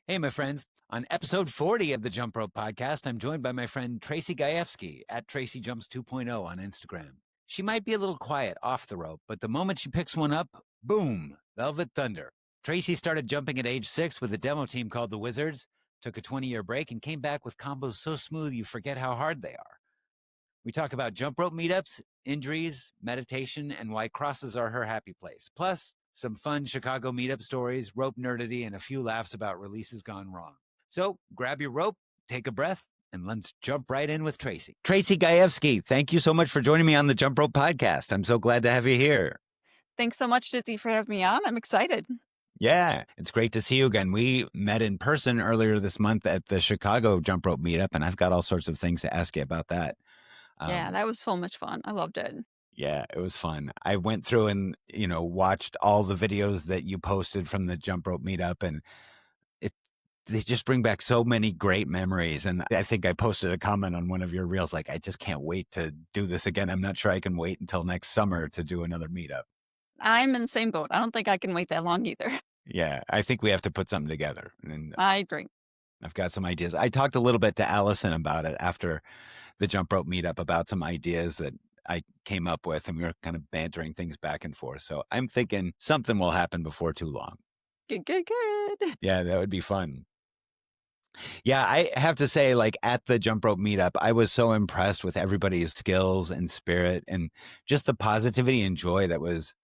Hey, my friends. On episode 40 of the Jump Rope podcast, I'm joined by my friend Tracy Gajewski at Tracy Jumps 2.0 on Instagram. She might be a little quiet off the rope, but the moment she picks one up, boom, velvet thunder. Tracy started jumping at age 6 with a demo team called the Wizards, took a 20-year break, and came back with combos so smooth you forget how hard they are. We talk about jump rope meetups, injuries, meditation, and why crosses are her happy place. Plus, some fun Chicago meetup stories, rope nerdity, and a few laughs about releases gone wrong. So grab your rope, take a breath, and let's jump right in with Tracy. Tracy Gajewski, thank you so much for joining me on the Jump Rope podcast. I'm so glad to have you here. Thanks so much, Dizzy, for having me on. I'm excited. Yeah, it's great to see you again. We met in person earlier this month at the Chicago Jump Rope meetup, and I've got all sorts of things to ask you about that. Yeah, that was so much fun. I loved it. Yeah, it was fun. I went through and, watched all the videos that you posted from the jump rope meetup, and they just bring back so many great memories. And I think I posted a comment on one of your reels, like, I just can't wait to do this again. I'm not sure I can wait until next summer to do another meetup. I'm in the same boat. I don't think I can wait that long either. Yeah, I think we have to put something together. And I agree. I've got some ideas. I talked a little bit to Allison about it after the jump rope meetup about some ideas that I came up with, and we were kind of bantering things back and forth. So I'm thinking something will happen before too long. Good. Yeah, that would be fun. Yeah, I have to say, like at the jump rope meetup, I was so impressed with everybody's skills and spirit and just the positivity and joy that was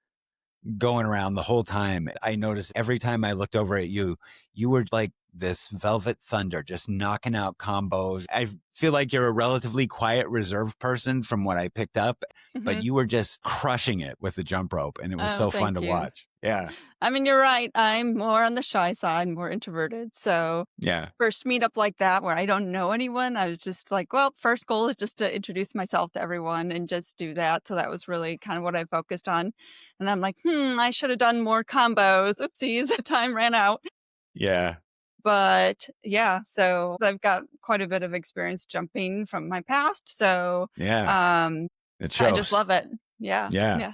going around the whole time. I noticed every time I looked over at you, you were like this velvet thunder, just knocking out combos. I feel like you're a relatively quiet, reserved person from what I picked up, but you were just crushing it with the jump rope, and it was so fun to watch. Yeah. I mean, you're right. I'm more on the shy side, more introverted. So Yeah. first meetup like that where I don't know anyone, I was just like, well, first goal is just to introduce myself to everyone and just do that. So that was really kind of what I focused on. And I'm like, I should have done more combos. Oopsies, time ran out. Yeah. But yeah, so I've got quite a bit of experience jumping from my past. So Yeah. It shows. I just love it. Yeah. Yeah.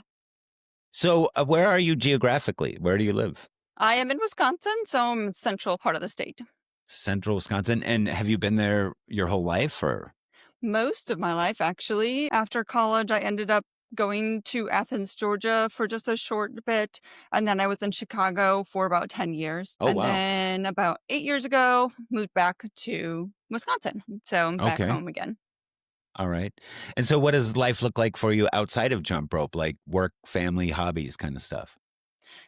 So where are you geographically? Where do you live? I am in Wisconsin, so I'm in central part of the state. Central Wisconsin. And have you been there your whole life, or? Most of my life, actually. After college, I ended up going to Athens, Georgia for just a short bit. And then I was in Chicago for about 10 years. Oh, and wow. then about 8 years ago, moved back to Wisconsin. So I'm back home again. All right. And so what does life look like for you outside of jump rope, like work, family, hobbies kind of stuff?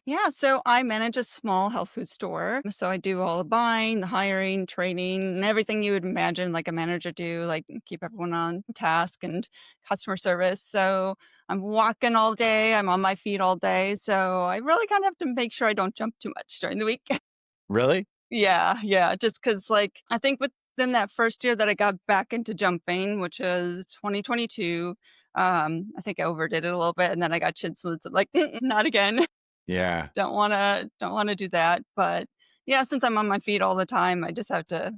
Yeah, so I manage a small health food store. So I do all the buying, the hiring, training, and everything you would imagine like a manager do, like keep everyone on task and customer service. So I'm walking all day, I'm on my feet all day. So I really kind of have to make sure I don't jump too much during the week. Really? Yeah. Just because, like, I think within that first year that I got back into jumping, which was 2022, I think I overdid it a little bit, and then I got chin splints. I'm like, not again. Yeah. Don't want to do that. But yeah, since I'm on my feet all the time, I just have to,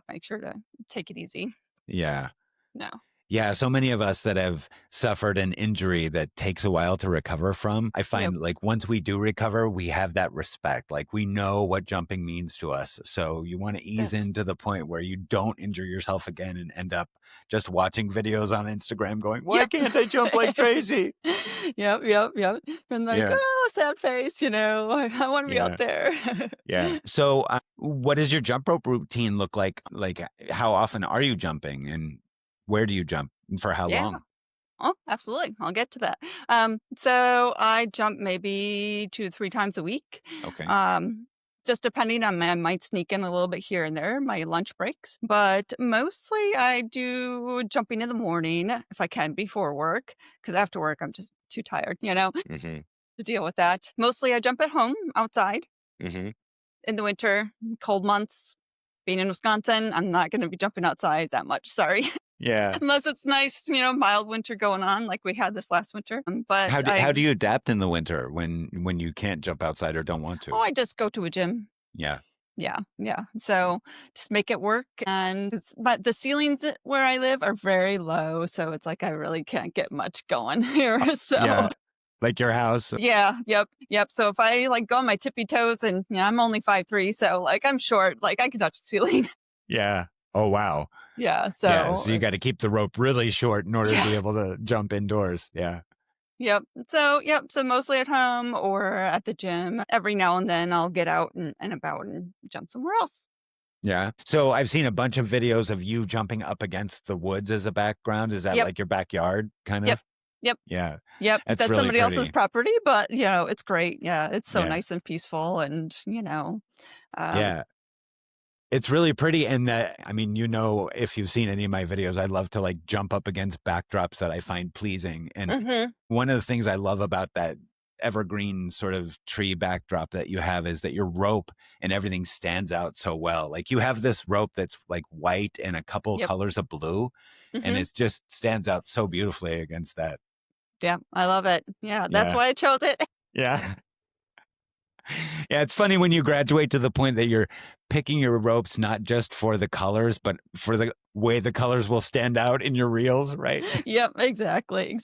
make sure to take it easy. Yeah. No. Yeah, so many of us that have suffered an injury that takes a while to recover from, I find like once we do recover, we have that respect. Like we know what jumping means to us. So you want to ease into the point where you don't injure yourself again and end up just watching videos on Instagram going, why can't I jump like Tracy? Yep. And like, oh, sad face, I want to be out there. Yeah. So what does your jump rope routine look like? Like how often are you jumping and where do you jump? For how long? Oh, absolutely. I'll get to that. So I jump maybe 2 to 3 times a week. Okay. Just depending on I might sneak in a little bit here and there, my lunch breaks. But mostly I do jumping in the morning if I can before work, because after work I'm just too tired, to deal with that. Mostly I jump at home outside in the winter, cold months. Being in Wisconsin, I'm not going to be jumping outside that much. Sorry. Yeah. Unless it's nice, mild winter going on like we had this last winter. But how do you adapt in the winter when you can't jump outside or don't want to? Oh, I just go to a gym. Yeah. Yeah. So just make it work. But the ceilings where I live are very low. So it's like I really can't get much going here. So Yeah. like your house. Yeah, yep. So if I like go on my tippy toes and I'm only 5'3", so like I'm short, like I can touch the ceiling. Yeah. Oh, wow. Yeah, Yeah. so So you got to it's keep the rope really short in order to be yeah. able to jump indoors. Yeah. Yep. So mostly at home or at the gym. Every now and then I'll get out and about and jump somewhere else. Yeah. So I've seen a bunch of videos of you jumping up against the woods as a background. Is that Yep, like your backyard kind yep, of? yep, Yeah. yep. That's That's really somebody else's pretty. property, but it's great. Yeah, it's so Yeah. nice and peaceful, and um, Yeah. It's really pretty. And that, I mean, if you've seen any of my videos, I love to like jump up against backdrops that I find pleasing. And hmm one of the things I love about that evergreen sort of tree backdrop that you have is that your rope and everything stands out so well. Like you have this rope that's like white and a couple yep, colors of blue, and hmm it just stands out so beautifully against that. yeah. I love it. Yeah, that's Yeah. why I chose it. Yeah. Yeah, it's funny when you graduate to the point that you're picking your ropes not just for the colors, but for the way the colors will stand out in your reels, right? Yep, exactly.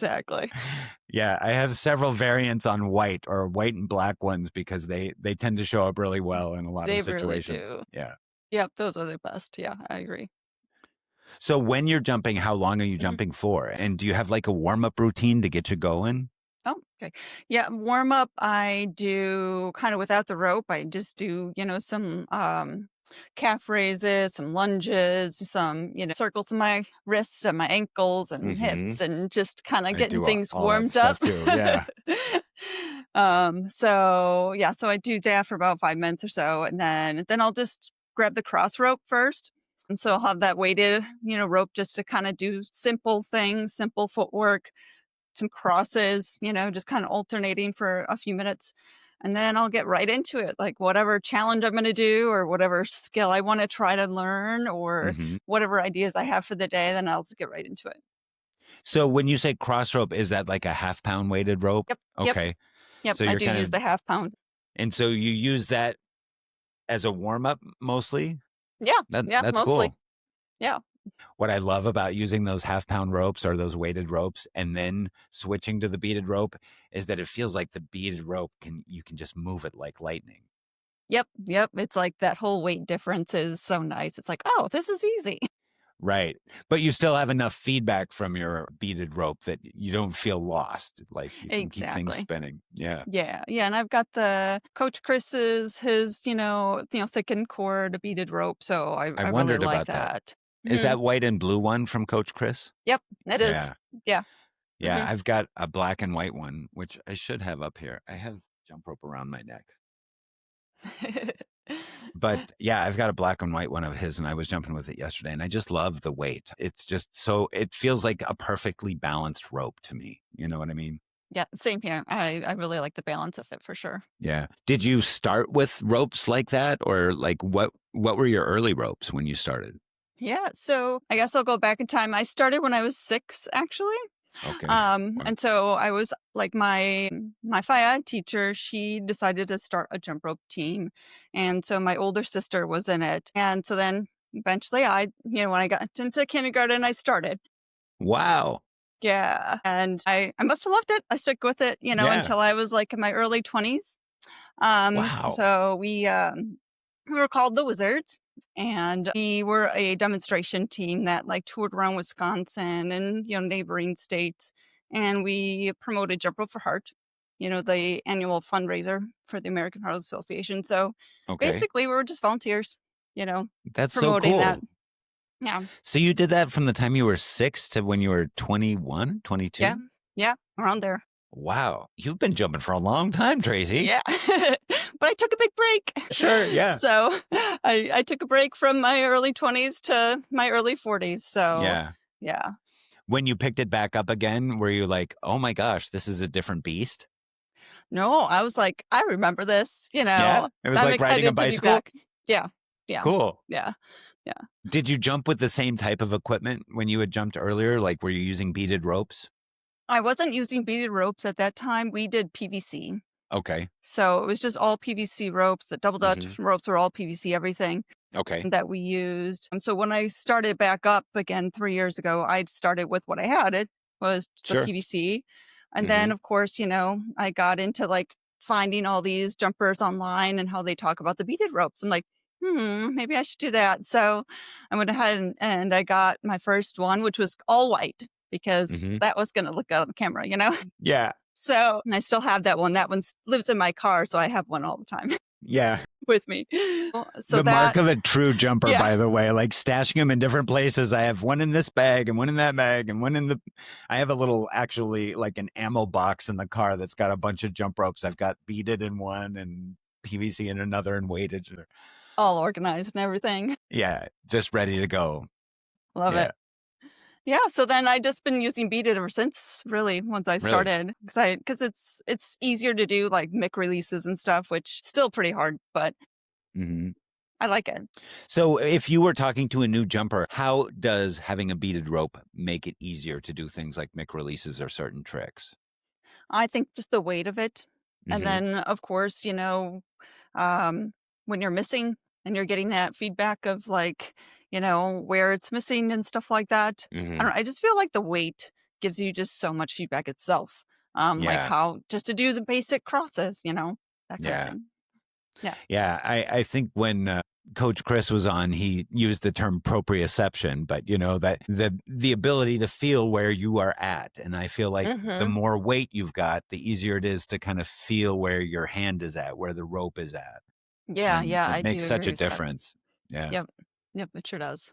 Yeah, I have several variants on white or white and black ones because they tend to show up really well in a lot of They really situations. do. Yeah. Yep, those are the best. Yeah, I agree. So when you're jumping, how long are you Mhm. jumping for? And do you have like a warm-up routine to get you going? Oh, okay. Yeah, warm up, I do kind of without the rope. I just do, some calf raises, some lunges, some, circle to my wrists and my ankles and Mm-hmm. hips and just kind of I getting do things all that warmed up. stuff too. Yeah. So yeah, so I do that for about 5 minutes or so, and then I'll just grab the cross rope first. And so I'll have that weighted, rope just to kind of do simple things, simple footwork, some crosses, just kind of alternating for a few minutes. And then I'll get right into it, like whatever challenge I'm going to do or whatever skill I want to try to learn or Mm-hmm. whatever ideas I have for the day, then I'll just get right into it. So when you say cross rope, is that like a half-pound weighted rope? Yep, yep, Okay. yep. So I you're do kind use of, the half pound. and so you use that as a warm-up mostly? Yeah, yeah, That's mostly. cool. Yeah. What I love about using those half-pound ropes or those weighted ropes and then switching to the beaded rope is that it feels like the beaded rope you can just move it like lightning. Yep. It's like that whole weight difference is so nice. It's like, oh, this is easy. Right. But you still have enough feedback from your beaded rope that you don't feel lost. Like you can keep things Exactly. spinning. Yeah. Yeah. And I've got the Coach Chris's his, thickened cord beaded rope. So I I really wondered like about that. that. Is hmm that white and blue one from Coach Chris? Yep, it is. Yeah. Yeah. Yeah. hmm I've got a black and white one, which I should have up here. I have jump rope around my neck. But yeah, I've got a black and white one of his, and I was jumping with it yesterday, and I just love the weight. It's just it feels like a perfectly balanced rope to me. You know what I mean? Yeah, same here. I really like the balance of it for sure. Yeah. Did you start with ropes like that, or like what were your early ropes when you started? Yeah, so I guess I'll go back in time. I started when I was 6, actually. Okay. Wow. And so I was like my phy ed teacher, she decided to start a jump rope team. And so my older sister was in it. And so then eventually when I got into kindergarten, I started. Wow. Yeah. And I must have loved it. I stuck with it, Yeah. until I was like in my early 20s. Wow. So we were called the Wizards, and we were a demonstration team that like toured around Wisconsin and neighboring states, and we promoted Jump Rope for Heart, the annual fundraiser for the American Heart Association. So Okay. basically, we were just volunteers, you know, That's so promoting that. cool. Yeah, So you did that from the time you were 6 to when you were 21, yeah, 22? yeah, around there. Wow. You've been jumping for a long time, Tracy. Yeah. But I took a big break. Sure. Yeah. So I took a break from my early 20s to my early 40s. So Yeah. yeah. When you picked it back up again, were you like, oh my gosh, this is a different beast? No, I was like, I remember this, Yeah. It was I'm like riding a excited to be bicycle. back. Yeah. Yeah. Cool. Yeah. Yeah. Did you jump with the same type of equipment when you had jumped earlier? Like, were you using beaded ropes? I wasn't using beaded ropes at that time. We did PVC. Okay. So it was just all PVC ropes. The double Hmm. Dutch ropes were all PVC, everything Okay. that we used. And so when I started back up again 3 years ago, I started with what I had. It was the Sure. PVC. And then, Hmm. of course, I got into like finding all these jumpers online and how they talk about the beaded ropes. I'm like, maybe I should do that. So I went ahead and I got my first one, which was all white because Hmm. that was going to look good on the camera. Yeah. So, and I still have that one. That one lives in my car. So I have one all the time Yeah. with me. So The mark that, of a true jumper, yeah, by the way, like stashing them in different places. I have one in this bag and one in that bag and one in the. I have a little, actually, like an ammo box in the car that's got a bunch of jump ropes. I've got beaded in one and PVC in another and weighted. all organized and everything. Yeah, just ready to go. Love Yeah, it. Yeah, so then I just been using beaded ever since, really, once I really. started, because it's easier to do like mic releases and stuff, which still pretty hard, but Hmm. I like it. So, if you were talking to a new jumper, how does having a beaded rope make it easier to do things like mic releases or certain tricks? I think just the weight of it, and Hmm. then of course, um, when you're missing and you're getting that feedback of like, where it's missing and stuff like that. I Hmm. don't. I just feel like the weight gives you just so much feedback itself. Like Yeah, how just to do the basic crosses, that kind of yeah. thing. Yeah. Yeah, I think when Coach Chris was on, he used the term proprioception, but that the ability to feel where you are at, and I feel like the Mm-hmm. more weight you've got, the easier it is to kind of feel where your hand is at, where the rope is at, Yeah, and yeah, it I makes do such agree a with that. difference. Yeah. Yep. Yep, it sure does.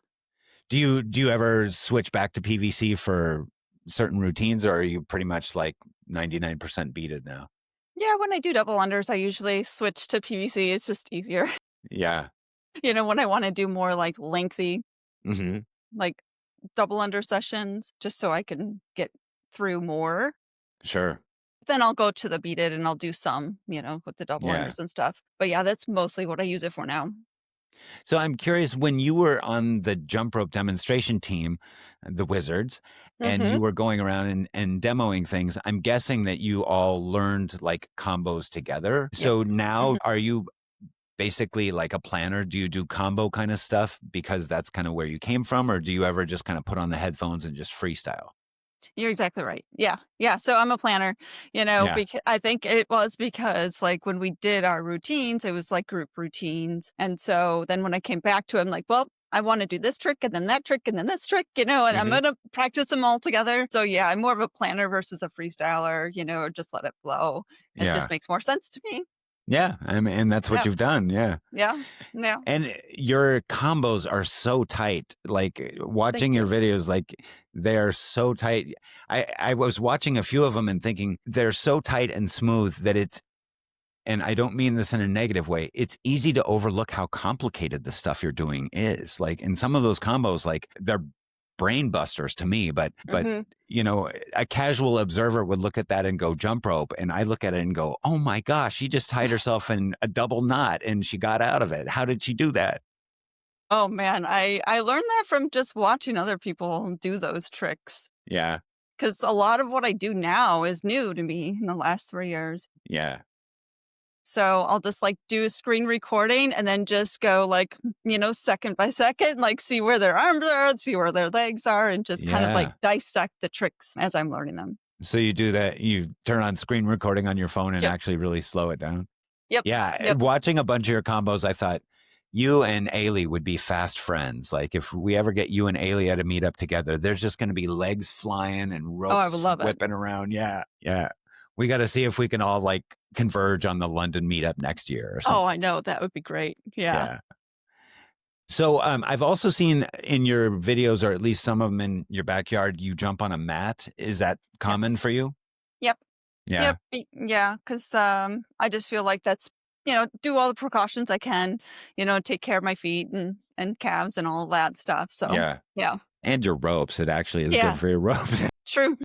Do you ever switch back to PVC for certain routines, or are you pretty much like 99% beaded now? Yeah, when I do double unders, I usually switch to PVC. It's just easier. Yeah. When I want to do more like lengthy, Hmm. like double under sessions, just so I can get through more, Sure. then I'll go to the beaded and I'll do some, with the double Yeah. unders and stuff. But yeah, that's mostly what I use it for now. So I'm curious, when you were on the jump rope demonstration team, the Wizards, and Mm-hmm. you were going around and demoing things, I'm guessing that you all learned like combos together. Yep. So now Hmm. are you basically like a planner? Do you do combo kind of stuff because that's kind of where you came from? Or do you ever just kind of put on the headphones and just freestyle? You're exactly right. Yeah. Yeah. So I'm a planner, Yeah. because I think it was because like when we did our routines, it was like group routines. And so then when I came back to it, I'm like, well, I want to do this trick and then that trick and then this trick, and I'm Hmm. going to practice them all together. So yeah, I'm more of a planner versus a freestyler, or just let it flow. It just Yeah. makes more sense to me. Yeah. I mean, and that's what Yeah. you've done. Yeah. Yeah. Yeah. And your combos are so tight. Like Thank watching your you. videos, like they are so tight. I was watching a few of them and thinking they're so tight and smooth that and I don't mean this in a negative way, it's easy to overlook how complicated the stuff you're doing is. Like in some of those combos, like they're brain busters to me, but Hmm. a casual observer would look at that and go jump rope, and I look at it and go, oh my gosh, she just tied herself in a double knot and she got out of it. How did she do that? Oh man, I learned that from just watching other people do those tricks. Yeah, Because a lot of what I do now is new to me in the last 3 years. yeah, So I'll just, like, do a screen recording and then just go, like, second by second, like, see where their arms are, see where their legs are, and just kind of, like, yeah. dissect the tricks as I'm learning them. So you do that, you turn on screen recording on your phone and Yep. actually really slow it down. Yep. Yeah, Yep. watching a bunch of your combos, I thought you and Ailey would be fast friends. Like if we ever get you and Ailey at a meetup together, there's just going to be legs flying and Oh, I would ropes love it. whipping around. Yeah, yeah. We got to see if we can all like converge on the London meetup next year or Oh, something. I know, that would be great. Yeah. Yeah. So I've also seen in your videos, or at least some of them in your backyard, you jump on a mat. Is that common Yes. for you? Yep. Yeah. Yep. Yeah. Because I just feel like that's, do all the precautions I can, take care of my feet and calves and all that stuff. So, Yeah. yeah. And your ropes. It actually is good Yeah. for your ropes. True.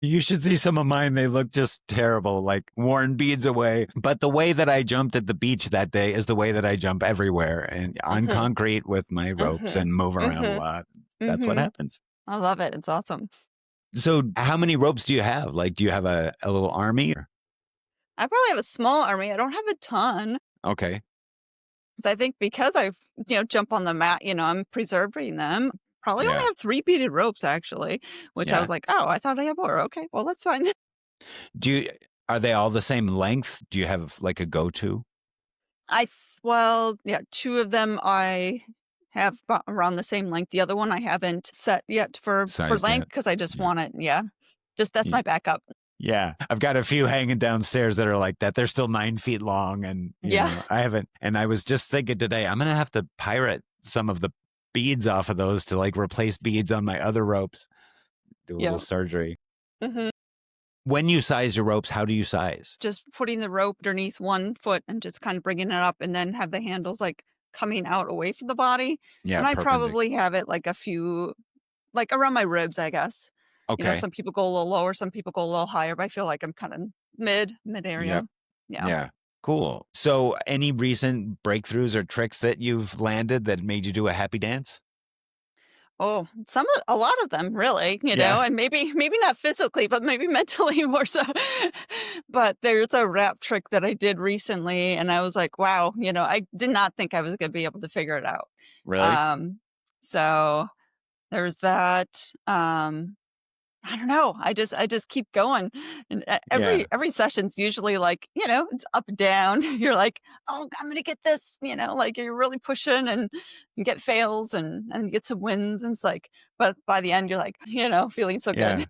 You should see some of mine. They look just terrible, like worn beads away. But the way that I jumped at the beach that day is the way that I jump everywhere and on Mhm. concrete with my ropes Mhm. and move around a Mhm. lot. That's what Mhm. happens. I love it. It's awesome. So, how many ropes do you have? Like, do you have a little army? I probably have a small army. I don't have a ton. Okay. 'Cause I think because I've, jump on the mat, I'm preserving them. Probably only Yeah. have 3 beaded ropes actually, which I Yeah. was like, "Oh, I thought I had more. Okay, well, that's fine." Do you are they all the same length? Do you have like a go-to Well, yeah, 2 of them I have around the same length. The other one I haven't set yet for size length yet? because I just Yeah. want it, yeah. Just that's Ye my backup. Yeah. I've got a few hanging downstairs that are like that. They're still 9 feet long and, Yeah, I haven't and I was just thinking today, I'm gonna have to pirate some of the beads off of those to, like, replace beads on my other ropes, do a little yeah. surgery. Mhm. When you size your ropes, how do you size? Just putting the rope underneath one foot and just kind of bringing it up and then have the handles, like, coming out away from the body, Yeah, and I perpendic probably have it, like, a few like, around my ribs, I guess. Okay. Some people go a little lower, some people go a little higher, but I feel like I'm kinda mid area. Yep. Yeah. Yeah. Cool. So, any recent breakthroughs or tricks that you've landed that made you do a happy dance? Oh, a lot of them really, Yeah. and maybe not physically, but maybe mentally more so. But there's a rap trick that I did recently, and I was like, wow, I did not think I was gonna be able to figure it out. Really? Um, so there's that. I don't know. I just keep going, and Yeah. every session's usually like it's up and down. You're like, oh, I'm gonna get this. Like you're really pushing, and you get fails, and you get some wins, and it's like, but by the end, you're like, feeling so good. Yeah.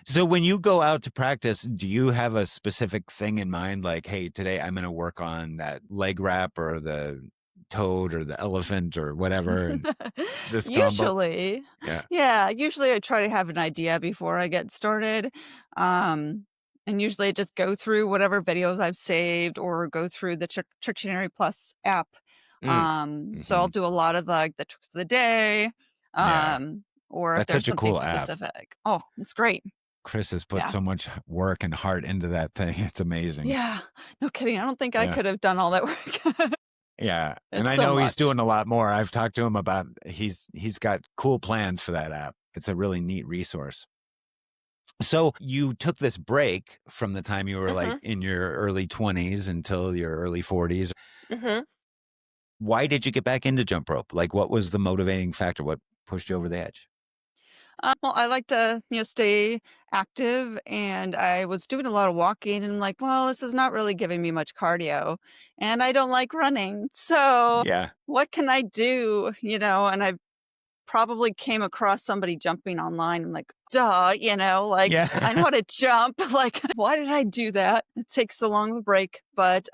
So when you go out to practice, do you have a specific thing in mind? Like, hey, today I'm going to work on that leg wrap or the toad or the elephant or whatever, and this combo. Usually, Yeah. yeah, usually I try to have an idea before I get started. Um, and usually I just go through whatever videos I've saved or go through the Trictionary Plus app. Mm. So I'll Hmm. do a lot of the tricks of the day. Yeah. Or if That's there's such a something cool app. specific. Oh, it's great. Chris has put Yeah. so much work and heart into that thing. It's amazing. Yeah. No kidding. I don't think I Yeah. could have done all that work. Yeah. And It's I so know he's much. doing a lot more. I've talked to him about he's got cool plans for that app. It's a really neat resource. So you took this break from the time you were like Mhm. in your early 20s until your early 40s. Mhm. Why did you get back into jump rope? Like, what was the motivating factor? What pushed you over the edge? Well, I like to, stay active, and I was doing a lot of walking, and like, well, this is not really giving me much cardio, and I don't like running. So, Yeah. what can I do? And I probably came across somebody jumping online. I'm like, duh, like Yeah. I know how to jump. Like, why did I do that? It takes so long of a break, but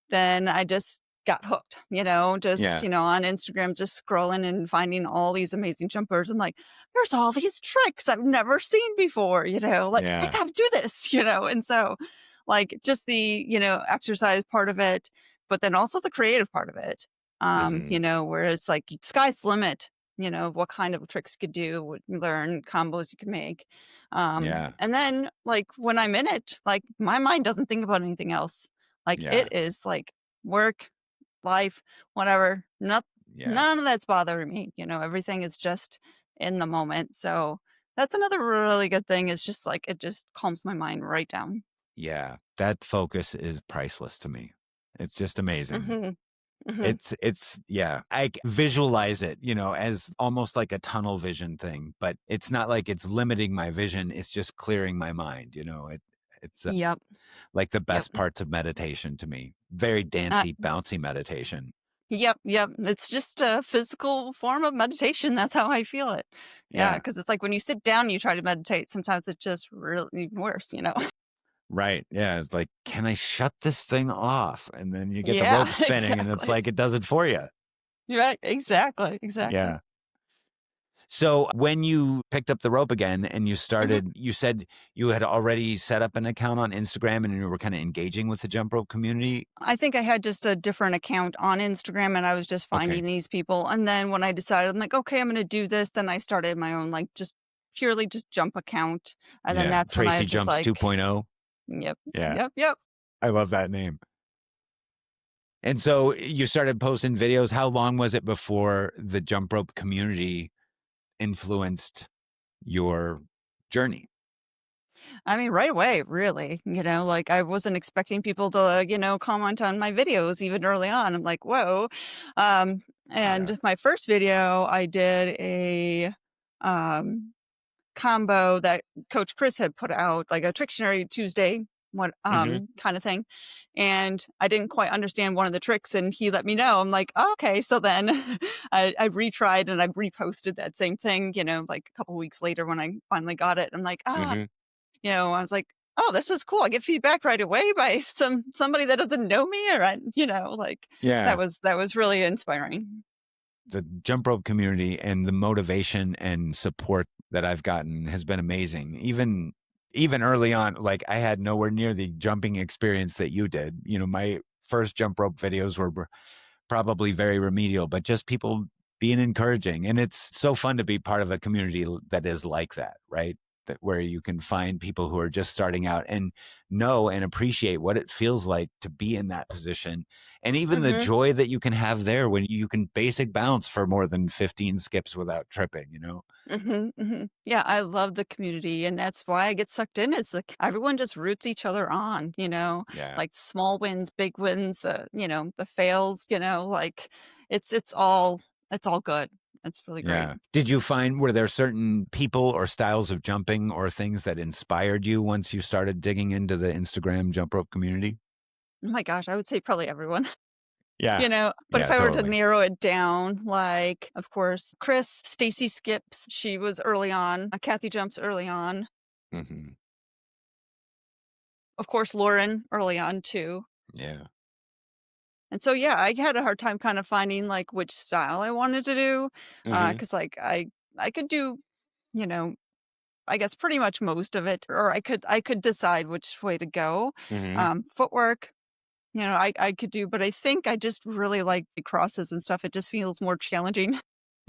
then I just got hooked. Yeah. On Instagram, just scrolling and finding all these amazing jumpers. I'm like, there's all these tricks I've never seen before. Like I Yeah. got to do this. And so, like, just the exercise part of it, but then also the creative part of it. Hmm. Where it's like sky's the limit, what kind of tricks you could do, what you learn, combos you can make. Yeah. And then like when I'm in it, like my mind doesn't think about anything else. Like it Yeah. is like work, life, whatever. Yeah. None of that's bothering me. Everything is just in the moment. So that's another really good thing is just like it just calms my mind right down. Yeah. That focus is priceless to me. It's just amazing. Hmm. Hmm. It's yeah, visualize it, as almost like a tunnel vision thing, but it's not like it's limiting my vision. It's just clearing my mind. It's Yep. like the Yep. best parts of meditation to me. Very Uh, dancey, bouncy meditation. Yep, yep. It's just a physical form of meditation. That's how I feel it. Yeah, Yeah. because it's like when you sit down and you try to meditate, sometimes it's just really worse. Right. Yeah. It's like, can I shut this thing off? And then you get the Yeah, rope spinning and it's exactly. like it does it for you. You're right. Exactly. Exactly. Yeah. So when you picked up the rope again and you Mhm. started, you said you had already set up an account on Instagram and you were kind of engaging with the jump rope community. I think I had just a different account on Instagram and I was just Okay. finding these people. And then when I decided, I'm like, okay, I'm going to do this, then I started my own, like, just purely just jump account. And then Yeah. that's when I Tracy just Jumps like, 2.0. yep, Yeah. yep, yep. I love that name. And so you started posting videos. How long was it before the jump rope community influenced your journey? I mean, right away, really. Like I wasn't expecting people to, comment on my videos even early on. I'm like, whoa. Yeah. And my first video, I did um, combo that Coach Chris had put out, like a Trictionary Tuesday, what Mhm. kind of thing. And I didn't quite understand one of the tricks, and he let me know. I'm like, oh, okay. So then I retried and I reposted that same thing, like a couple weeks later when I finally got it. I'm like, Mhm. I was like, oh, this is cool. I get feedback right away by somebody that doesn't know me, or like Yeah. that was really inspiring. The jump rope community and the motivation and support that I've gotten has been amazing. Even early on, like I had nowhere near the jumping experience that you did. My first jump rope videos were probably very remedial, but just people being encouraging. And it's so fun to be part of a community that is like that, right? That where you can find people who are just starting out and know and appreciate what it feels like to be in that position. And even the Mhm. joy that you can have there when you can basic bounce for more than 15 skips without tripping. Mhm, mhm. Yeah, I love the community, and that's why I get sucked in. It's like everyone just roots each other on, Yeah. like small wins, big wins, the fails, like it's all good. It's really great. Yeah. Did you find, were there certain people or styles of jumping or things that inspired you once you started digging into the Instagram jump rope community? Oh my gosh, I would say probably everyone. Yeah. But if Yeah, I were to totally. narrow it down, like, of course, Chris, Stacy skips, she was early on, Kathy jumps early on. Hmm. Of course, Lauren early on too. Yeah. And so, yeah, I had a hard time kind of finding like which style I wanted to do, Mhm. because like I could do, you know, I guess pretty much most of it, or I could decide which way to go. Mhm. Footwork, I could do, but I think I just really like the crosses and stuff. It just feels more challenging.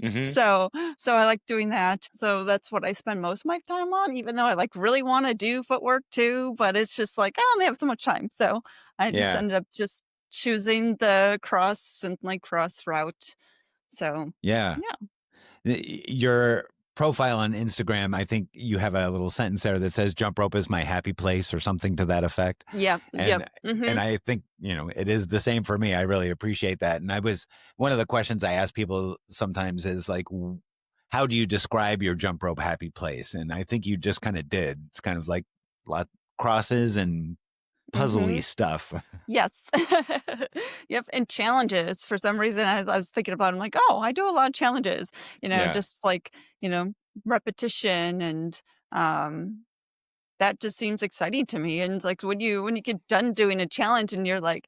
Mhm. So so I like doing that. So that's what I spend most of my time on, even though I like really want to do footwork too, but it's just like I only have so much time. So I just Yeah. ended up just choosing the cross and like cross route. So Yeah. yeah. Your profile on Instagram, I think you have a little sentence there that says jump rope is my happy place or something to that effect. Yeah. Yep. And I think, it is the same for me. I really appreciate that. And one of the questions I ask people sometimes is like, how do you describe your jump rope happy place? And I think you just kind of did. It's kind of like lot crosses and Mm-hmm. puzzly stuff. Yes. Yep, and challenges. For some reason, I was thinking about 'em like, "Oh, I do a lot of challenges," Yeah. just like, repetition and, um, that just seems exciting to me, and, like, when you get done doing a challenge and you're like,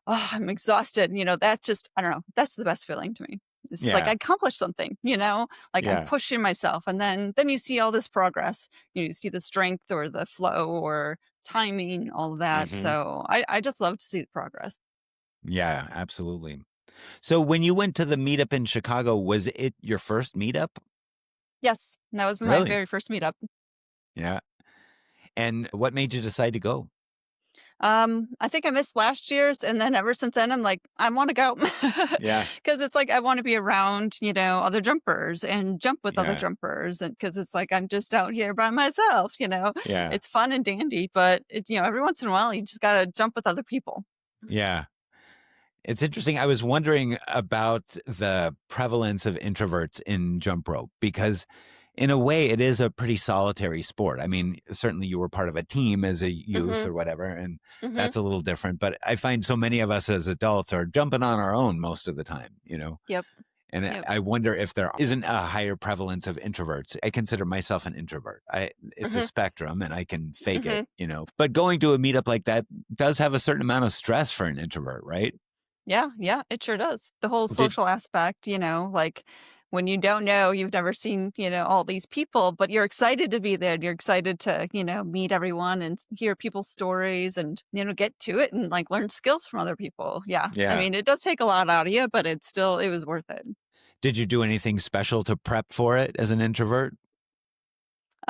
"Oh, I'm exhausted," that just I don't know, that's the best feeling to me. It's just like I Yeah. accomplished something, like I'm Yeah. pushing myself, and then you see all this progress. You see the strength or the flow or timing, all of that. Mhm. So I just love to see the progress. Yeah, absolutely. So when you went to the meetup in Chicago, was it your first meetup? Yes, that was my Really? very first meetup. Yeah. And what made you decide to go? I think I missed last year's, and then ever since then, I'm like, I want to go Yeah. because it's like I want to be around, other jumpers and jump with other Yeah. jumpers, and because it's like I'm just out here by myself. Yeah. It's fun and dandy, but every once in a while, you just gotta jump with other people. Yeah. It's interesting. I was wondering about the prevalence of introverts in jump rope because, in a way, it is a pretty solitary sport. I mean, certainly you were part of a team as a youth Mhm. or whatever, and Mhm. that's a little different. But I find so many of us as adults are jumping on our own most of the time. Yep. And Yep. I wonder if there isn't a higher prevalence of introverts. I consider myself an introvert. It's a Mhm. spectrum and I can fake it, Mhm. But going to a meetup like that does have a certain amount of stress for an introvert, right? Yeah, yeah, it sure does. The whole Did social aspect, like when you don't know, you've never seen, all these people, but you're excited to be there. You're excited to, meet everyone and hear people's stories and, get to it and like learn skills from other people. Yeah. I Yeah. mean, it does take a lot out of you, but it was worth it. Did you do anything special to prep for it as an introvert?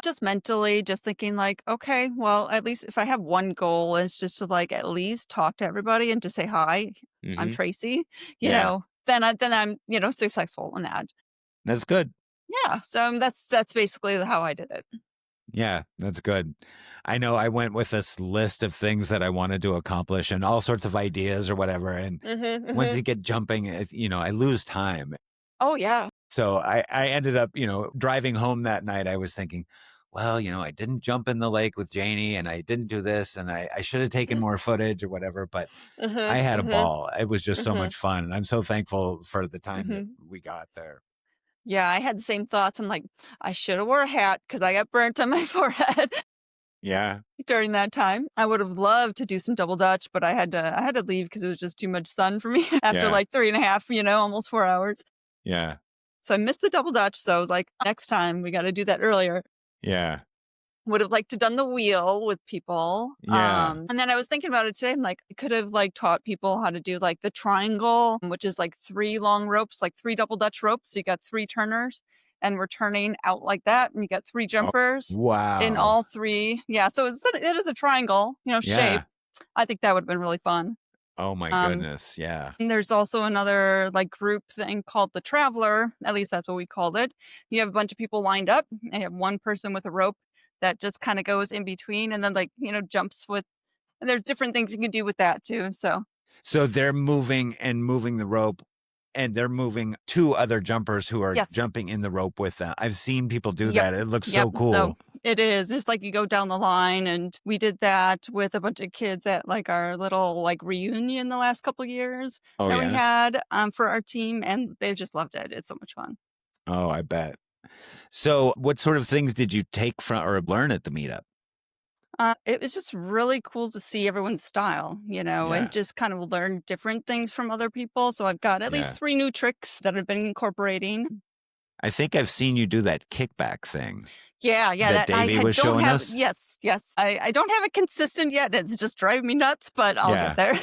Just mentally, just thinking like, okay, well, at least if I have one goal, it's just to like at least talk to everybody and just say hi. I'm Mhm. Tracy, Yeah. then I'm, successful in that. That's good. Yeah, so, that's basically how I did it. Yeah, that's good. I know I went with this list of things that I wanted to accomplish and all sorts of ideas or whatever. And Mhm, once mhm. you get jumping, I lose time. Oh, yeah. So I ended up, driving home that night. I was thinking, well, I didn't jump in the lake with Janie and I didn't do this and I should have taken more footage or whatever, but I Mhm, had a mhm, ball. It was just so mhm, much fun. And I'm so thankful for the time that mhm. we got there. Yeah, I had the same thoughts. I'm like, I should have wore a hat because I got burnt on my forehead Yeah. during that time. I would have loved to do some double dutch, but I had to leave because it was just too much sun for me after Yeah. like 3.5, almost 4 hours. Yeah. So I missed the double dutch. So I was like, next time we got to do that earlier. Yeah. Would have liked to done the wheel with people. Yeah. And then I was thinking about it today. I'm like, I could have like taught people how to do like the triangle, which is like 3 long ropes, like 3 double dutch ropes. So you got 3 turners and we're turning out like that. And you got 3 jumpers in Wow. all 3. Yeah. So it is a triangle, shape. Yeah. I think that would have been really fun. Oh my Um, goodness. Yeah. and there's also another like group thing called the Traveler. At least that's what we called it. You have a bunch of people lined up. And you have one person with a rope that just kind of goes in between and then like, jumps with. And there's different things you can do with that too. So So they're moving the rope and they're moving 2 other jumpers who are yes. jumping in the rope with them. I've seen people do Yep. that. It looks Yep. so So cool. it is. It's like you go down the line and we did that with a bunch of kids at like our little like reunion the last couple of years Oh that we yeah. had for our team and they just loved it. It's so much fun. Oh, I bet. So what sort of things did you take from or learn at the meetup? It was just really cool to see everyone's style, and Yeah. just kind of learn different things from other people. So I've got at least Yeah. 3 new tricks that I've been incorporating. I think I've seen you do that kickback thing Yeah, yeah, that that I Davey had was don't showing have us. yes, yes. I don't have it consistent yet. It's just driving me nuts, but I'll get Yeah. there.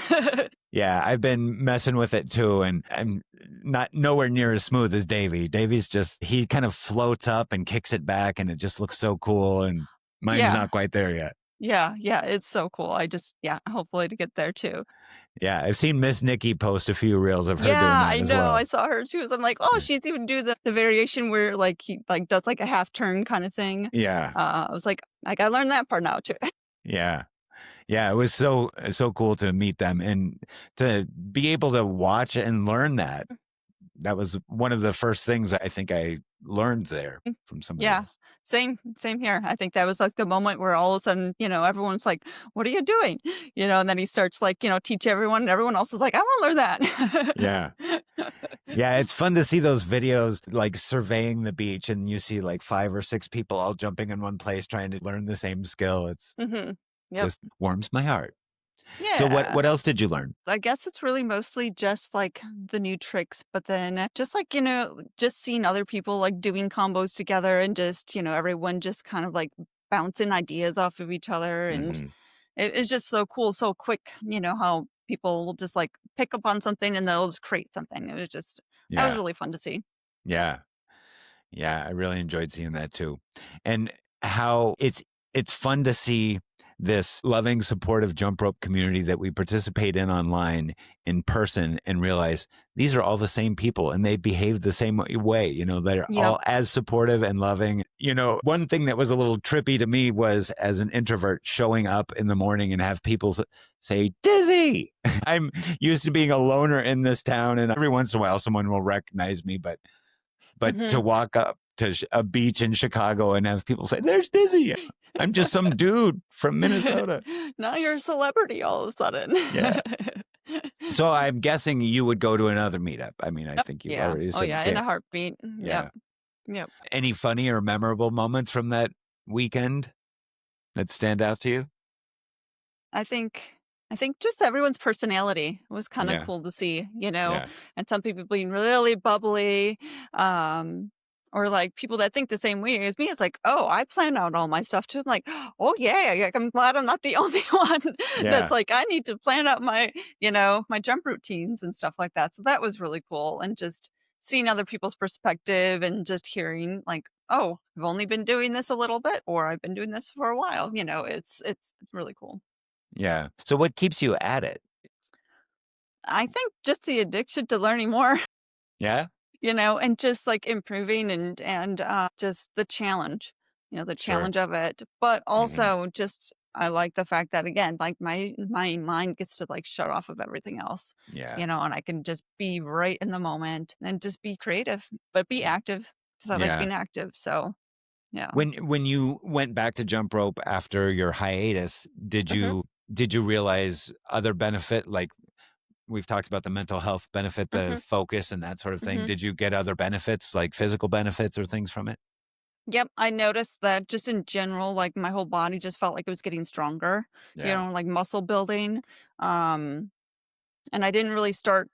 Yeah, I've been messing with it too, and I'm not nowhere near as smooth as Davey. Davey's just he kind of floats up and kicks it back, and it just looks so cool. And mine's Yeah, not quite there yet. yeah, yeah, it's so cool. Yeah, hopefully to get there too. Yeah, I've seen Miss Nikki post a few reels of her doing Yeah, that I as know. I well. saw her too. So I'm like, oh, Yeah, she's even do the variation where like he like does like a half turn kind of thing. yeah, I was like, I gotta learn that part now too. yeah. Yeah, it was so cool to meet them and to be able to watch and learn that. That was one of the first things I think I learned there from somebody Yeah, else. same here. I think that was like the moment where all of a sudden, everyone's like, "What are you doing?" And then he starts like, teach everyone, and everyone else is like, "I want to learn Yeah. that." Yeah, it's fun to see those videos like surveying the beach and you see like 5 or 6 people all jumping in one place trying to learn the same skill. It's Yep. just warms my heart. So Yeah. what else did you learn? I guess it's really mostly just like the new tricks, but then just like, just seeing other people like doing combos together and just, everyone just kind of like bouncing ideas off of each other. And Hmm. it's just so cool, so quick, how people will just like pick up on something and they'll just create something. That was Yeah. really fun to see. Yeah. Yeah, I really enjoyed seeing that too. And how it's fun to see this loving, supportive jump rope community that we participate in online in person and realize these are all the same people and they behave the same way. They're Yep. all as supportive and loving. One thing that was a little trippy to me was as an introvert showing up in the morning and have people say, Dizzy. I'm used to being a loner in this town and every once in a while someone will recognize me, but to Hmm. walk up to a beach in Chicago and have people say, "There's Dizzy." I'm just some dude from Minnesota. Now you're a celebrity all of a sudden. Yeah. So I'm guessing you would go to another meetup. I mean, I Yep. think you've Yeah. already Oh said, yeah, in a heartbeat. Yep. yeah. Yep. Any funny or memorable moments from that weekend that stand out to you? I think I think just everyone's personality was kind of Yeah. cool to see, Yeah. and some people being really bubbly, um, or like people that think the same way as me. It's like, oh, I plan out all my stuff too. I'm like, oh yeah, yeah, I'm glad I'm not the only one that's Yeah. like, I need to plan out my, my jump routines and stuff like that. So that was really cool, and just seeing other people's perspective and just hearing like, oh, I've only been doing this a little bit, or I've been doing this for a while. It's really cool. Yeah. So what keeps you at it? I think just the addiction to learning more, Yeah. and just like improving and just the challenge, the Sure. challenge of it, but Hmm. also just I like the fact that, again, like, my mind gets to, like, shut off of everything else, Yeah. and I can just be right in the moment and just be creative, but be active, 'cause I like Yeah. being active, so, yeah. When you went back to jump rope after your hiatus, Mhm, did you realize other benefit, like, we've talked about the mental health benefit, the mhm, focus and that sort of thing. mhm. Did you get other benefits, like physical benefits or things from it? Yep, I noticed that just in general, like, my whole body just felt like it was getting stronger, Yeah. like muscle building, um, and I didn't really start,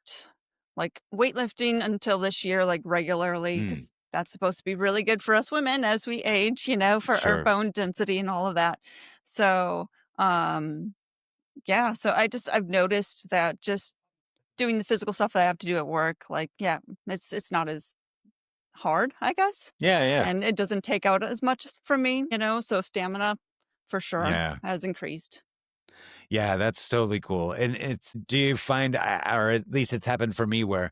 like, weightlifting until this year, like, regularly, Mm, because that's supposed to be really good for us women as we age, for our sure. bone density and all of that. So, um, yeah, so I've noticed that just doing the physical stuff that I have to do at work, like, yeah, it's not as hard, I guess, Yeah, yeah. and it doesn't take out as much from me, so stamina for sure Yeah. has increased. Yeah, that's totally cool. And do you find, or at least it's happened for me, where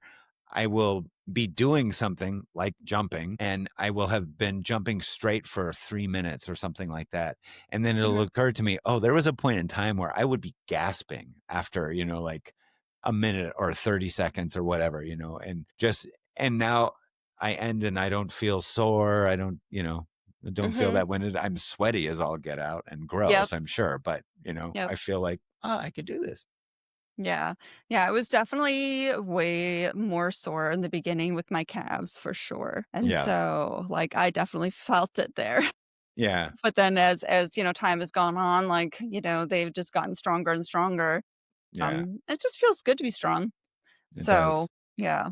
I will be doing something like jumping and I will have been jumping straight for 3 minutes or something like that. And then it'll Mhm, occur to me, oh, there was a point in time where I would be gasping after, like a minute or 30 seconds or whatever, and now I end and I don't feel sore. I don't feel mhm, that winded. I'm sweaty as all get out and yep, gross, I'm sure, but yep. I feel like, oh, I could do this. Yeah. Yeah, it was definitely way more sore in the beginning with my calves for sure. And Yeah. so, like, I definitely felt it there. Yeah. But then as time has gone on, like, they've just gotten stronger and stronger. Yeah. It just feels good to be strong. It So, does. yeah.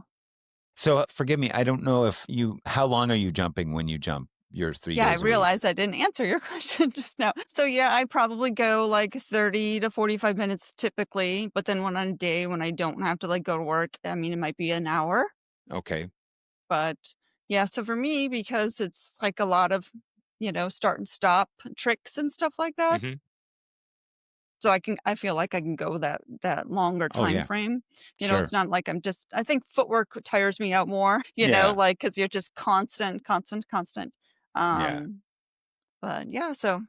So, forgive me, I don't know if how long are you jumping when you jump your 3 Yeah, I days a week? realized I didn't answer your question just now. So, yeah, I probably go like 30 to 45 minutes typically, but then when on a day when I don't have to like go to work, I mean, it might be an hour. Okay. But, yeah, so for me, because it's, like, a lot of, start and stop tricks and stuff like that, Mhm. so I feel like I can go that longer Oh, time yeah. frame. It's Sure. not like I think footwork tires me out more, Yeah. like because 'cause you're just constant, constant, constant. Yeah. Um, but, yeah, so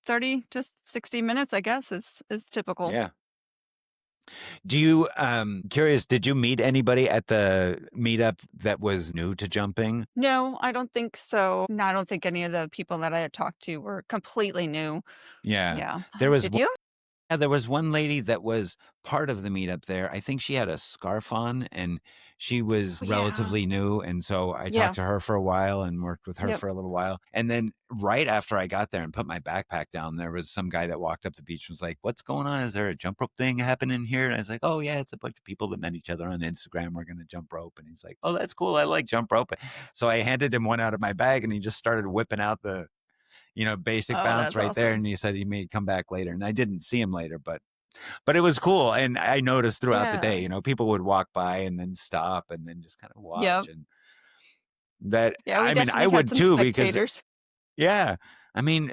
30 to 60 minutes, I guess, is typical. Yeah. Do you, curious, did you meet anybody at the meetup that was new to jumping? No, I don't think so. No, I don't think any of the people that I had talked to were completely new. Yeah. Yeah. There was Did you? Yeah, there was one lady that was part of the meetup there. I think she had a scarf on and she was Oh, yeah. relatively new. And so I Yeah. talked to her for a while and worked with her Yep. for a little while. And then right after I got there and put my backpack down, there was some guy that walked up the beach and was like, "What's going on? Is there a jump rope thing happening here?" And I was like, "Oh, yeah, it's a bunch of people that met each other on Instagram. We're going to jump rope." And he's like, "Oh, that's cool. I like jump rope." So I handed him one out of my bag and he just started whipping out the basic Oh, bounce that's right there. awesome. And he said he may come back later. And I didn't see him later, but it was cool, and I noticed throughout the Yeah. day, people would walk by and then stop and then just kinda watch, Yep. and that Yeah, we I mean, I definitely had would some too because spectators. yeah, I mean,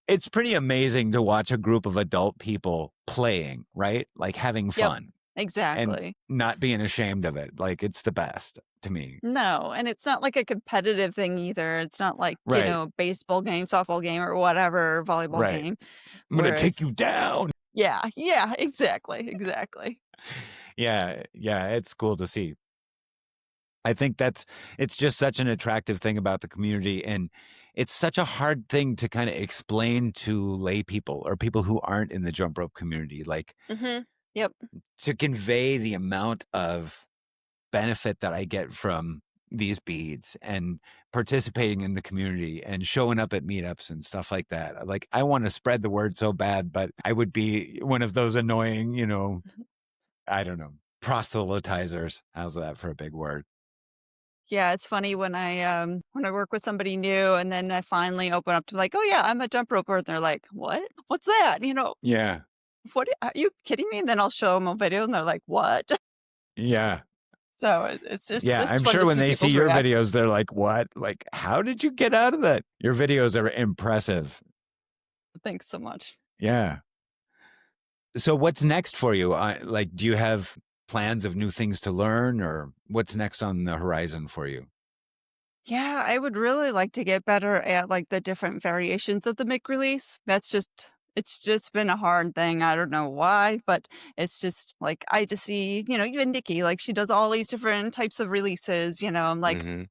it's pretty amazing to watch a group of adult people playing, right? Like, having Yep. fun and Exactly. not being ashamed of it, like, it's the best to me. No, and it's not like a competitive thing either. It's not like, Right, baseball game, softball game, or whatever, volleyball right. game. "I'm gonna take you Whereas down." yeah, yeah, exactly, exactly. Yeah, yeah, it's cool to see. I think it's just such an attractive thing about the community, and it's such a hard thing to kinda explain to lay people or people who aren't in the jump rope community, like, Mhm. Yep. to convey the amount of benefit that I get from these beads and participating in the community and showing up at meetups and stuff like that. Like, I wanna spread the word so bad, but I would be one of those annoying, I don't know, proselytizers. How's that for a big word? Yeah, it's funny when I work with somebody new and then I finally open up to like, "Oh, yeah, I'm a jump roper," and they're like, "What? What's that?" Yeah. "What are you kidding me?" And then I'll show them a video and they're like, "What?" Yeah. So it's just Yeah, it's I'm fun to sure when see they see people's your reaction. videos, they're like, "What? Like, how did you get out of that?" Your videos are impressive. Thanks so much. Yeah. So what's next for you? Like, do you have plans of new things to learn, or what's next on the horizon for you? Yeah, I would really like to get better at, like, the different variations of the MIC release. That's just It's just been a hard thing. I don't know why, but it's just like I just see, even Nikki, like she does all these different types of releases, I'm like, Hmm.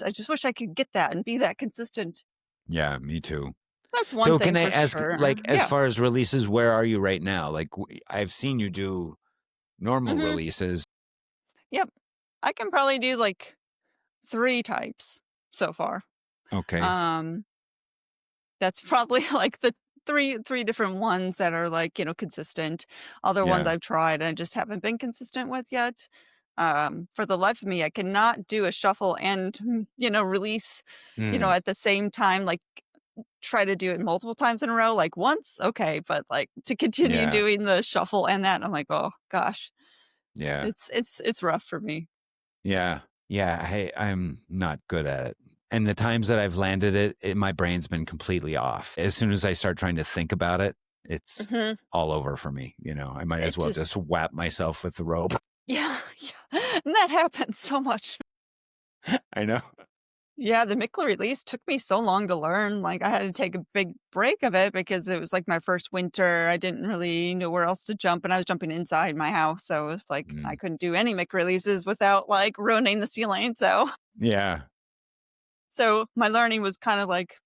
I just wish I could get that and be that consistent. Yeah, me too. That's one So can thing I for ask, sure. like, as Yeah. far as releases, where are you right now? Like, I've seen you do normal Hmm. releases. Yep. I can probably do like 3 types so far. Okay. Um, that's probably like the three different ones that are like, consistent. Other ones Yeah. I've tried and I just haven't been consistent with yet. For the life of me, I cannot do a shuffle and, release, Mm, at the same time, like try to do it multiple times in a row. Like once, okay, but like to continue yeah. doing the shuffle and that, I'm like, oh gosh, Yeah. it's rough for me. Yeah. Yeah. I'm not good at it. And the times that I've landed my brain's been completely off. As soon as I start trying to think about it, it's Hmm. all over for me. I might as It well just just whap myself with the rope. Yeah, yeah. And that happens so much. I know. Yeah, the Mickle release took me so long to learn. Like I had to take a big break of it because it was like my first winter. I didn't really know where else to jump and I was jumping inside my house. So it was like I Mm, couldn't do any Mick releases without like ruining the ceiling. yeah. So my learning was kind of like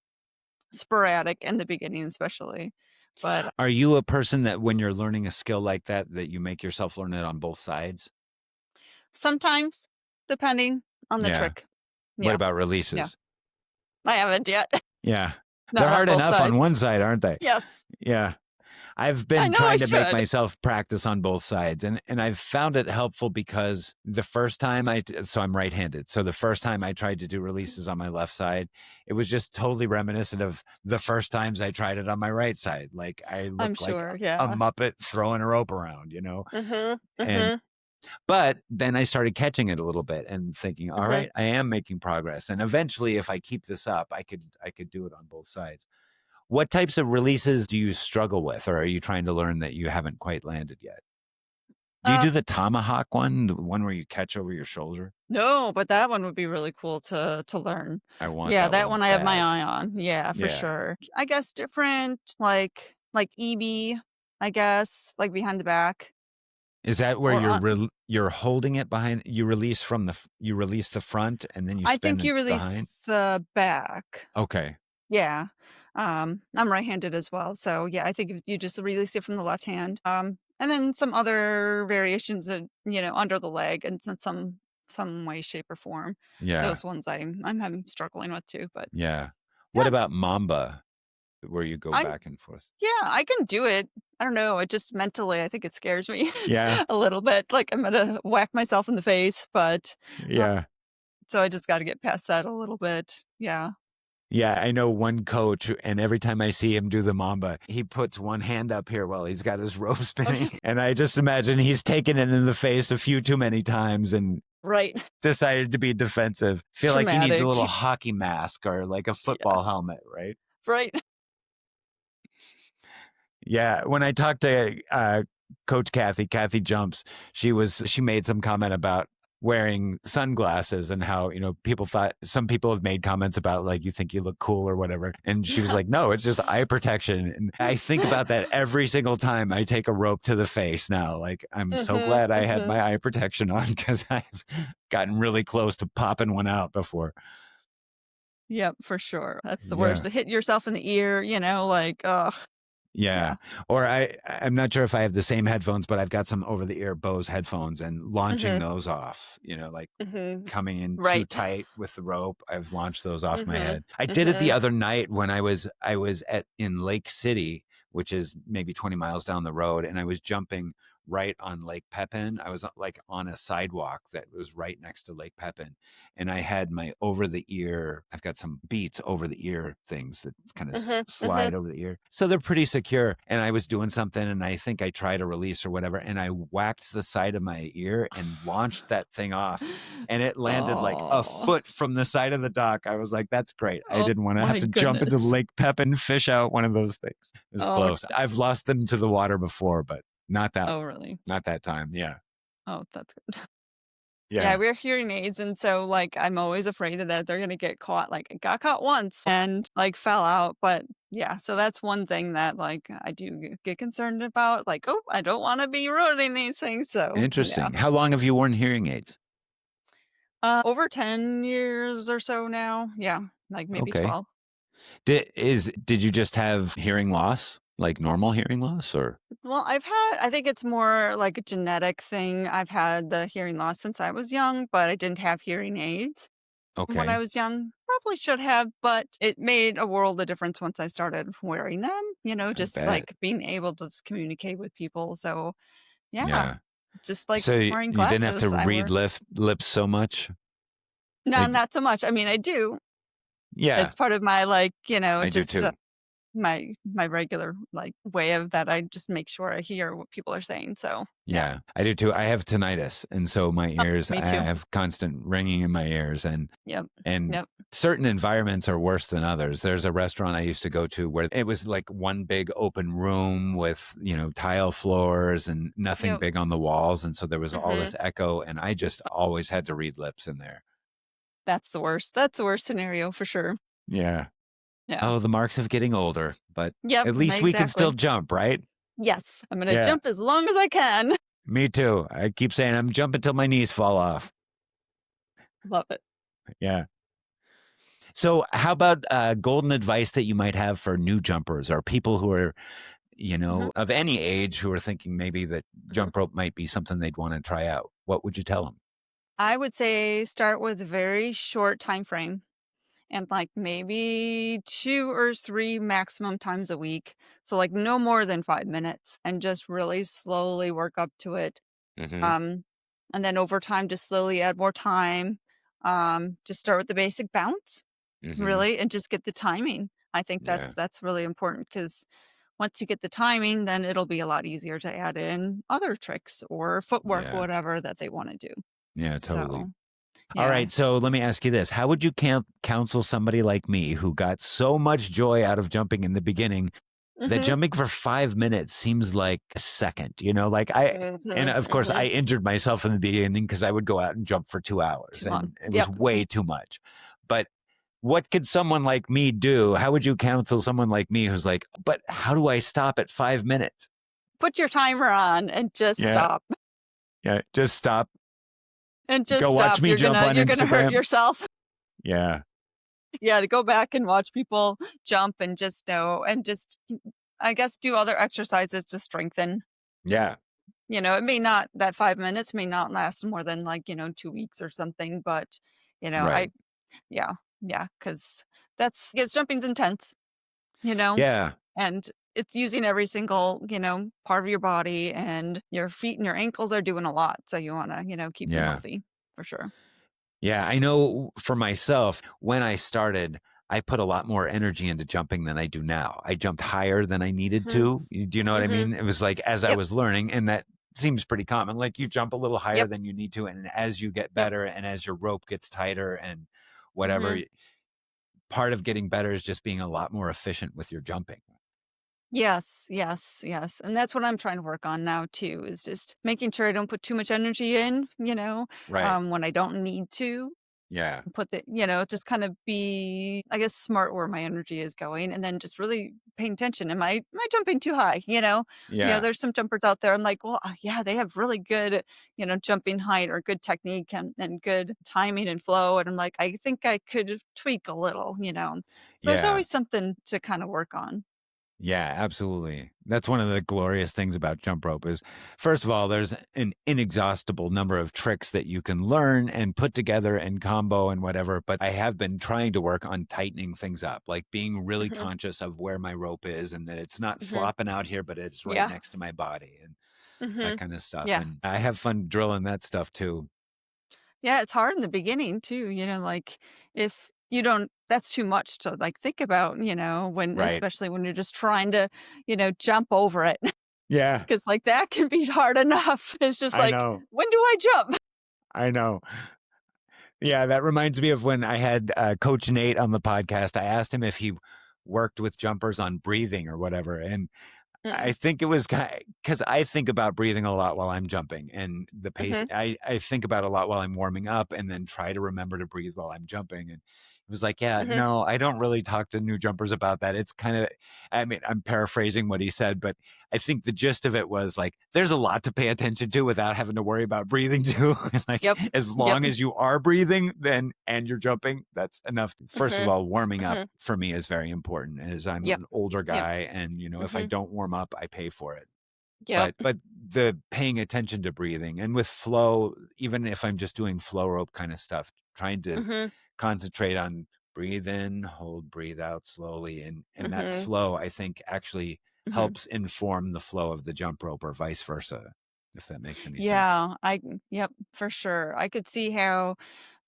sporadic in the beginning, especially. But Are you a person that when you're learning a skill like that, that you make yourself learn it on both sides? sometimes, depending on the Yeah. trick. What Yeah, about yeah. releases? I haven't yet. Yeah. They're Not on hard both enough on sides. one side, aren't they? Yes. Yeah. I've I been know I trying to make should. myself practice on both sides, and I've found it helpful because the first time so I'm right-handed. So the first time I tried to do releases on my left side, it was just totally reminiscent of the first times I tried it on my right side. Like I I'm look like sure. a Yeah. Muppet throwing a rope around, Mhm. And Mhm. but then I started catching it a little bit and thinking, all Mhm. right, I am making progress. And eventually if I keep this up, I could do it on both sides. What types of releases do you struggle with, or are you trying to learn that you haven't quite landed yet? Do you Uh, do the tomahawk one, the one where you catch over your shoulder? no, but that one would be really cool to learn. I want Yeah, that that one one I have my bad. eye on. Yeah, for Yeah. sure. I guess different like EB, I guess, like behind the back Is that where or on you're holding it behind, you release you release the front and then you I spin think it you release behind? the back. Okay. Yeah. I'm right-handed as well. So yeah, I think if you just release it from the left hand. And then some other variations that, under the leg and some way, shape, or form. Yeah. Those ones I'm having struggling with too. But Yeah. What yeah, about mamba, where you go I'm back and forth? yeah, I can do it. I don't know. It just mentally I think it scares me Yeah. a little bit. Like I'm gonna whack myself in the face, but uh, Yeah. so I just gotta get past that a little bit. Yeah. Yeah, I know one coach, and every time I see him do the mamba, he puts one hand up here while he's got his rope spinning. And I just imagine he's taken it in the face a few too many times and Right. decided to be defensive. Feel like he needs a little Traumatic. hockey mask or like a Yeah. football helmet, right? Right. Yeah, when I talked to Coach Kathy Jumps, she made some comment about wearing sunglasses and how some people have made comments about like you think you look cool or whatever, and she was like, no, it's just eye protection. And I think about that every single time I take a rope to the face now. Like I'm so Mhm, glad I had mhm. my eye protection on because I've gotten really close to popping one out before. Yep, for sure. That's the worst, Yeah. to hit yourself in the ear, like, ugh, Yeah. yeah. Or I'm not sure if I have the same headphones, but I've got some over the ear Bose headphones and launching Mhm, those off, like mhm. coming in too Right. tight with the rope. I've launched those off my Mhm, head. I did it the mhm. other night when I was in Lake City, which is maybe 20 miles down the road, and I was jumping right on Lake Pepin. I was like on a sidewalk that was right next to Lake Pepin, and I had my over the ear. I've got some Beats over the ear things that kind of Mhm, slide mhm. over the ear, so they're pretty secure. And I was doing something, and I think I tried a release or whatever, and I whacked the side of my ear and launched that thing off, and it landed like a Oh. foot from the side of the dock. I was like, that's great. I Oh didn't want to have my to jump into goodness. Lake Pepin, fish out one of those things. It was Oh, close. I've lost them to the water before, but not that oh, really? not that time. Yeah. Oh, that's good. Yeah, Yeah. we're hearing aids, and so, like, I'm always afraid that they're gonna get caught, like, I got caught once and, like, fell out, but yeah, so that's one thing that, like, I do get concerned about, like, "Oh, I don't wanna be ruining these things," so, yeah. Interesting. How long have you worn hearing aids? Over 10 years or so now, yeah, like, maybe Okay. 12. Did you just have hearing loss, like normal hearing loss, or Well, I think it's more like a genetic thing. I've had the hearing loss since I was young, but I didn't have hearing aids when I okay? was young. Probably should have, but it made a world of difference once I started wearing them, I just bet. like being able to communicate with people. So, yeah, Yeah. just like So wearing you didn't have to glasses, I read wear. lips so much? No, Like, not so much. I mean, I do. yeah, It's part of my, like, I do just too. my regular, like, way of that I just make sure I hear what people are saying. So, yeah. Yeah, I do too. I have tinnitus, and so my Oh, ears, me I too. have constant ringing in my ears, Yep. and Yep. certain environments are worse than others. There's a restaurant I used to go to where it was like one big open room with, tile floors and nothing Yep. big on the walls, and so there was all Mhm. this echo, and I just always had to read lips in there. That's the worst. That's the worst scenario for sure. Yeah. Yeah. Oh, the marks of getting older, but Yep, at least we can still exactly. jump, right? Yes, I'm gonna Yeah, jump as long as I can. me too. I keep saying I'm jumping till my knees fall off. Love it. Yeah. So, how about golden advice that you might have for new jumpers or people who are, Mhm, of any age who are thinking maybe that mhm. jump rope might be something they'd want to try out? What would you tell them? I would say start with a very short time frame and, like, maybe 2 or 3 maximum times a week. So, like, no more than 5 minutes and just really slowly work up to it. Hmm. Um, and then over time, just slowly add more time. Just start with the basic bounce, Hmm. really, and just get the timing. I think Yeah. that's really important because once you get the timing, then it'll be a lot easier to add in other tricks or footwork, Yeah. whatever that they wanna do. Yeah. Totally. So, All yeah. right. So let me ask you this. How would you counsel somebody like me who got so much joy out of jumping in the beginning that Mhm. jumping for 5 minutes seems like a second, and Mhm, of course I mhm. injured myself in the beginning because I would go out and jump for 2 hours Too long. and it was Yep. way too much. But what could someone like me do? How would you counsel someone like me who's like, but how do I stop at 5 minutes? Put your timer on and just Yeah. stop. Yeah. Just stop. And just Go watch stop. me jump on You're gonna hurt Instagram. yourself. Yeah. Yeah, to go back and watch people jump and just know and just, I guess, do other exercises to strengthen. Yeah. It may not that 5 minutes may not last more than, like, 2 weeks or something, but, I Right. yeah, yeah, because jumping's intense, you know, Yeah. and it's using every single, part of your body, and your feet and your ankles are doing a lot, so you wanna, keep them Yeah. healthy, for sure. Yeah, I know for myself, when I started, I put a lot more energy into jumping than I do now. I jumped higher than I needed Mhm, to. Do you know what I mhm. mean? It was like as I Yep, was learning, and that seems pretty common. Like you jump a little higher yep, than you need to, and as you get yep, better and as your rope gets tighter and whatever, mhm. part of getting better is just being a lot more efficient with your jumping. Yes, yes, yes, and that's what I'm trying to work on now too, is just making sure I don't put too much energy in, Right. when I don't need to. Yeah. Put the just kind of be, I guess, smart where my energy is going, and then just really paying attention. Am I jumping too high? Yeah. There's some jumpers out there. I'm like, well, yeah, they have really good, jumping height or good technique and good timing and flow. And I'm like, I think I could tweak a little. So there's Yeah. always something to kind of work on. Yeah, absolutely. That's one of the glorious things about jump rope is first of all, there's an inexhaustible number of tricks that you can learn and put together and combo and whatever. But I have been trying to work on tightening things up, like being really Hmm. conscious of where my rope is and that it's not Hmm. flopping out here, but it's right Yeah. next to my body and Hmm. that kind of stuff. Yeah. And I have fun drilling that stuff too. Yeah, it's hard in the beginning too, like if you don't that's too much to like think about, when Right. especially when you're just trying to, jump over it. Yeah, Cause like that can be hard enough. It's just I like, know. when do I jump? I know. Yeah, that reminds me of when I had Coach Nate on the podcast. I asked him if he worked with jumpers on breathing or whatever. And I think it was because I think about breathing a lot while I'm jumping, and the pace. Mhm, I think about a lot while I'm warming up, and then try to remember to breathe while I'm jumping. And it was like, yeah, mhm. no, I don't really talk to new jumpers about that. It's kind of, I mean, I'm paraphrasing what he said, but I think the gist of it was like, there's a lot to pay attention to without having to worry about breathing too. Like, Yep, as yep, long as you are breathing, then and you're jumping, that's enough. First of mhm, all, warming up mhm. for me is very important, as I'm Yep, an older yep, guy, and if I mhm, don't warm up, I pay for it. yep, But the paying attention to breathing, and with flow, even if I'm just doing flow rope kind of stuff, trying to mhm, concentrate on breathe in, hold, breathe out slowly, and that mhm, flow, I think, actually mhm. helps inform the flow of the jump rope, or vice versa, if that makes any sense. Yeah, yep, for sure. I could see how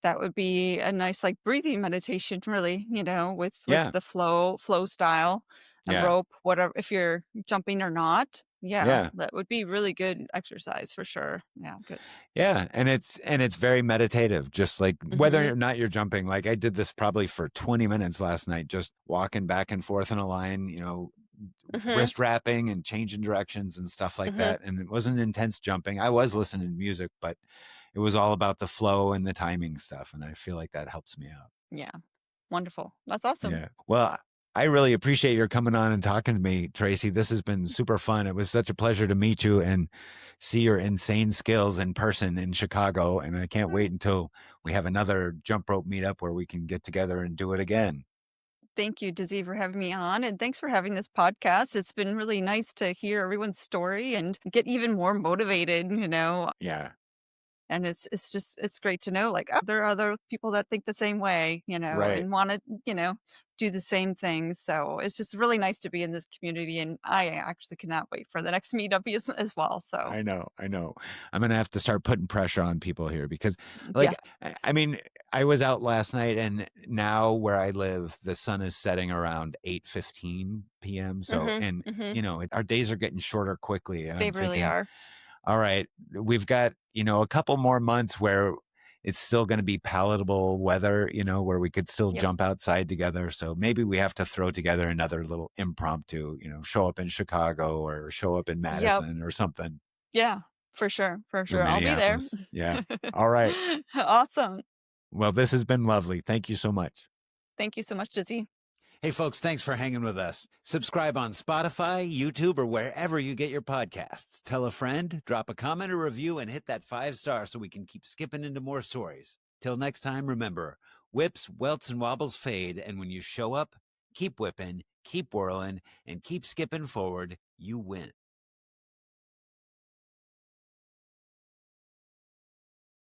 that would be a nice, like, breathing meditation, really, with Yeah, the flow style, a yeah, rope, whatever, if you're jumping or not. Yeah, yeah. that would be really good exercise for sure. Yeah, good. Yeah, and it's very meditative, just like whether Mhm, or not you're jumping. Like I did this probably for 20 minutes last night, just walking back and forth in a line, mhm, wrist wrapping and changing directions and stuff like mhm. that. And it wasn't intense jumping. I was listening to music, but it was all about the flow and the timing stuff. And I feel like that helps me out. Yeah, wonderful. That's awesome. Yeah. Well, I really appreciate your coming on and talking to me, Tracy. This has been super fun. It was such a pleasure to meet you and see your insane skills in person in Chicago. And I can't wait until we have another jump rope meetup where we can get together and do it again. Thank you, Dizzy, for having me on, and thanks for having this podcast. It's been really nice to hear everyone's story and get even more motivated, Yeah. and it's great to know, like, there are other people that think the same way, Right. and wanna, do the same thing, so it's just really nice to be in this community, and I actually cannot wait for the next meetup as well, so, I know, I know. I'm gonna have to start putting pressure on people here because, like, yes. I mean, I was out last night, and now where I live, the sun is setting around 8:15 p.m. So, Mhm, and mhm. our days are getting shorter quickly, and They I'm really thinking, are. all right, we've got a couple more months where it's still going to be palatable weather, where we could still Yep. jump outside together. So maybe we have to throw together another little impromptu, show up in Chicago or show up in Yep. Madison or something. Yeah, for sure, for Or sure. I'll be there. Minneapolis. Yeah. All right. Awesome. Well, this has been lovely. Thank you so much. Thank you so much, Dizzy. Hey, folks, thanks for hanging with us. Subscribe on Spotify, YouTube, or wherever you get your podcasts. Tell a friend, drop a comment or review, and hit that 5-star so we can keep skipping into more stories. Till next time, remember, whips, welts, and wobbles fade, and when you show up, keep whipping, keep whirling, and keep skipping forward. You win.